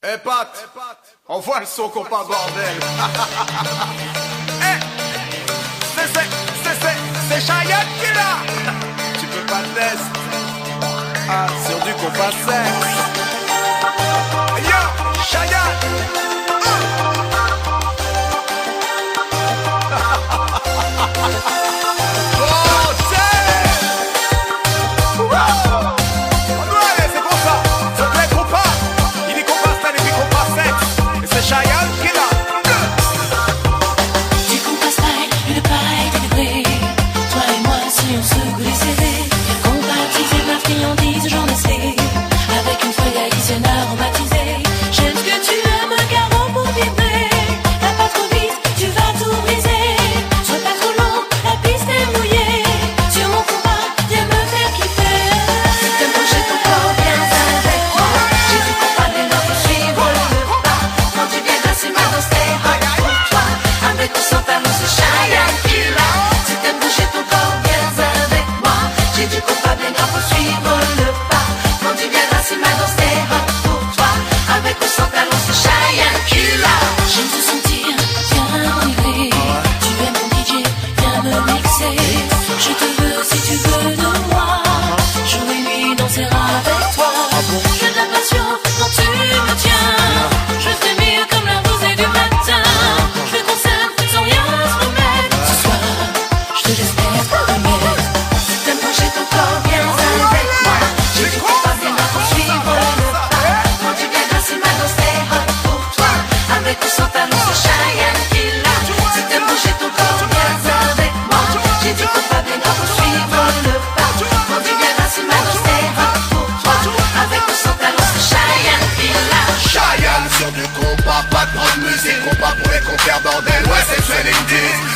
Eh Pat, on voit le son qu'on parle bordel. Eh, c'est Cheyenne qui est là. Tu peux pas te laisser. Ah, sur du compas sec. Yo, Cheyenne.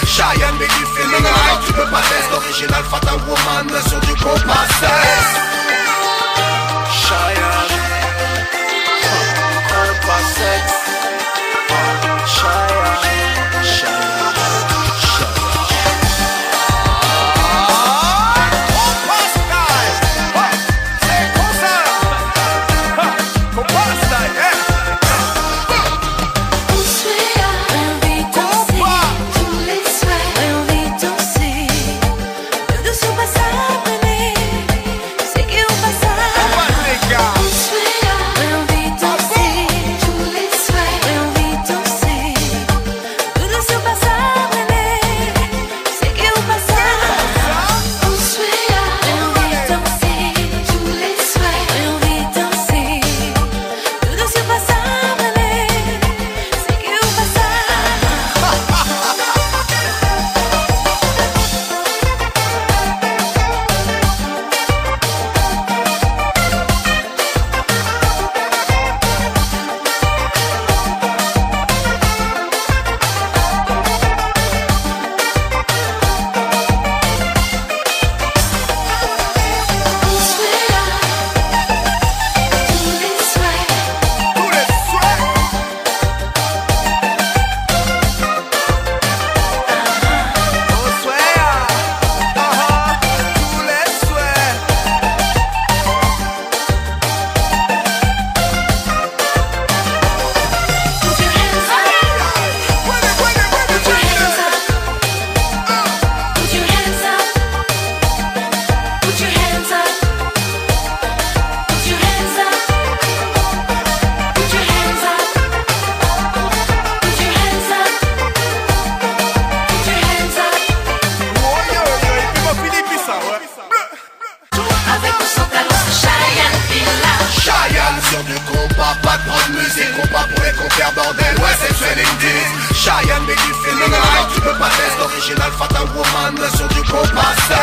Cheyenne, mais du feeling, alors tu peux pas tester. Original Fatal Woman sur du compas sec. Cheyenne, compas sec. Pas de musique, compas pour les conquérir bordel. Ouais, c'est Indies. Cheyenne, mais du feeling, alors tu peux pas tester. Original Fatal Woman sur du compas sec.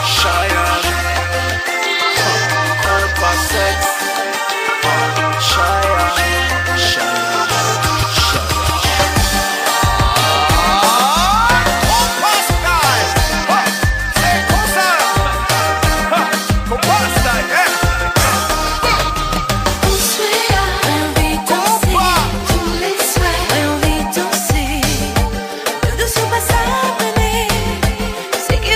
Cheyenne, compas sec. Sé que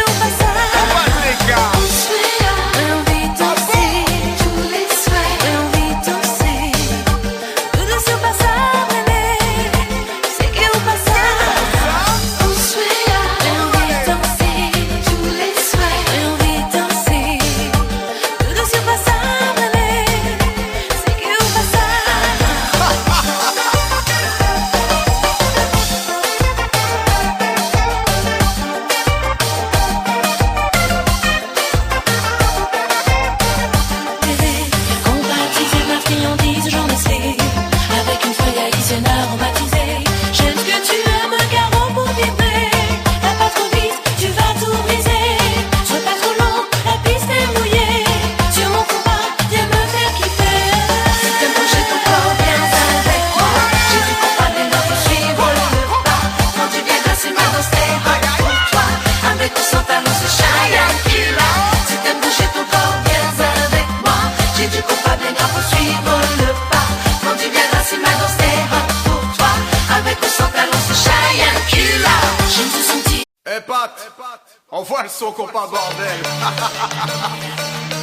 Envoie le son, compas, bordel.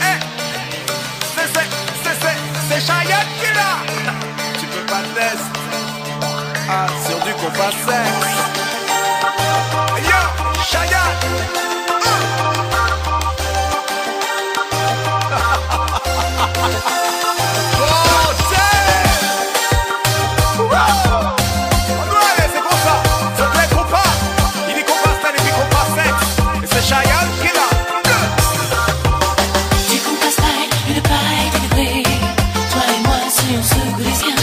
Hey, c'est Cheyenne qui est là. Tu peux pas te laisser. Ah, sur du compas sec. Yo, Cheyenne. Du compas style, une paille délivrée. Toi et moi, soyons ce que les siens.